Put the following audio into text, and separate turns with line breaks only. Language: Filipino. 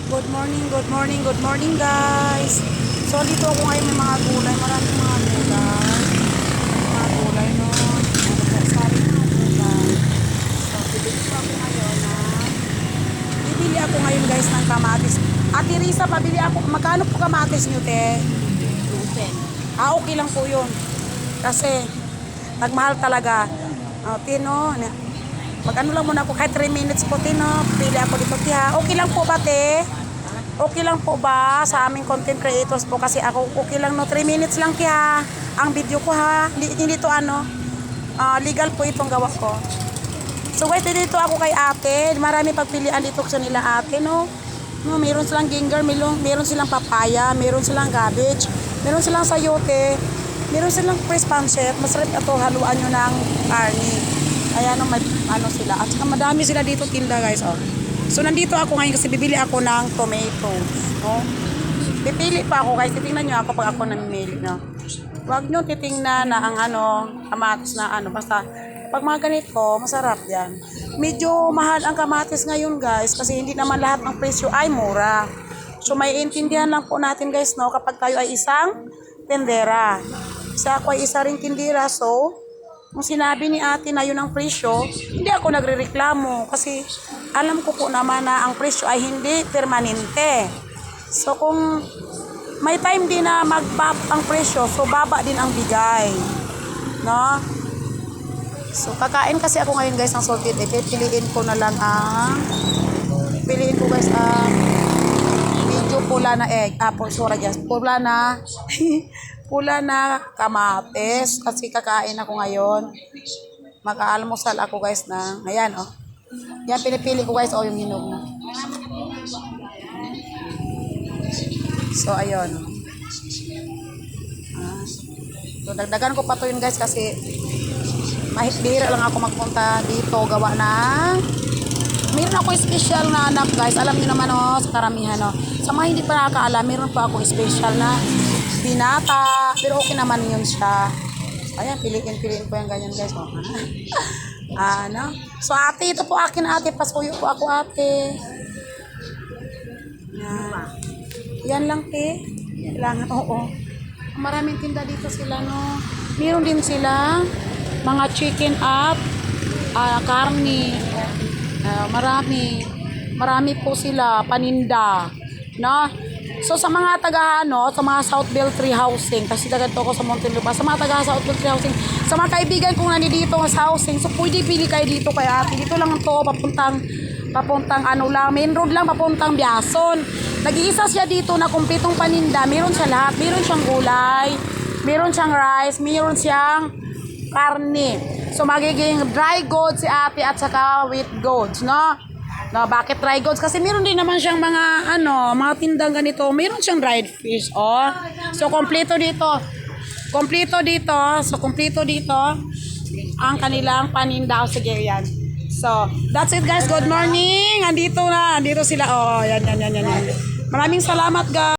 Good morning, good morning guys. So dito ako ngayon may mga gulay, maraming mga gulay. Mga gulay no. Sari mga gulay. So bibili ako ngayon guys ng kamatis. Ate Risa, pabili ako. Magkano po kamatis niyo, te? 2 okay lang po 'yun. Kasi nagmahal talaga. Tino, mag-ano lang muna ako kahit 3 minutes po, Tino. Pili ako dito, tiha. Okay lang po ba, te? Okay lang po ba sa aming content creators po? Kasi ako okay lang, no? 3 minutes lang, tiha. Ang video ko, ha. Hindi to legal po itong gawa ko. So, wait, dito ako kay ate. Marami pagpilian dito sa nila ate, no? Meron silang ginger, meron silang papaya, meron silang cabbage, meron silang sayote, meron silang fresh pancit. Masarap ito, haluan nyo ng karni. Kaya may sila. At saka madami sila dito tinda guys. Oh. So nandito ako ngayon kasi bibili ako ng tomato. Oh. Pipili pa ako guys. Titingnan nyo ako pag ako namimili. No? Huwag nyo titingnan na ang kamatis na basta pag mga ganito, masarap yan. Medyo mahal ang kamatis ngayon guys kasi hindi naman lahat ng presyo ay mura. So may intindihan lang po natin guys, no, kapag tayo ay isang tendera. Isa ako ay isa ring tindera, so kung sinabi ni ate na yun ang presyo, hindi ako nagrereklamo kasi alam ko po naman na ang presyo ay hindi permanente. So kung may time din na mag-pop ang presyo, so baba din ang bigay. No? So kakain kasi ako ngayon guys ng salted egg. Piliin ko na lang piliin ko guys medyo pula na egg. Pula na pula na kamatis kasi kakain ako ngayon. Mag-aalmusal ako guys na ayan oh. Yan pinipili ko guys yung hinog na. So ayun. So dagdagan ko pa to yun guys kasi bihira lang ako magpunta dito gawa na meron ako special na anak guys. Alam niyo naman sa karamihan sa mga hindi pa nakakaalam, meron pa ako special na binata, pero okay naman yun siya. Ayan, piliin ko yung ganyan guys. So ate, ito po akin ate, pasuyo po ako ate. Yan lang te. Kailangan, oo. Maraming tinda dito sila no. Meron din sila mga chicken up, karni. Marami po sila paninda, no? So sa mga sa mga South Bell Tree Housing, kasi taga to ko sa Muntinlupa, sa mga taga South Bell Tree Housing, sa mga kaibigan kong nandito sa housing, so pwede pili kayo dito kay ate. Dito lang to, papuntang lang, main road lang, papuntang Biason. Nag-iisa siya dito na kumpletong paninda, meron siya lahat, meron siyang gulay, meron siyang rice, meron siyang karne. So magiging dry goods si ate at saka wheat goods, no? No, bakit dry goods? Kasi meron din naman siyang mga mga tindang ganito. Meron siyang dried fish, oh. So kompleto dito. So kompleto dito ang kanilang paninda. Sige, yan. So, that's it guys. Good morning. Andito sila. Oh, yan. Maraming salamat guys.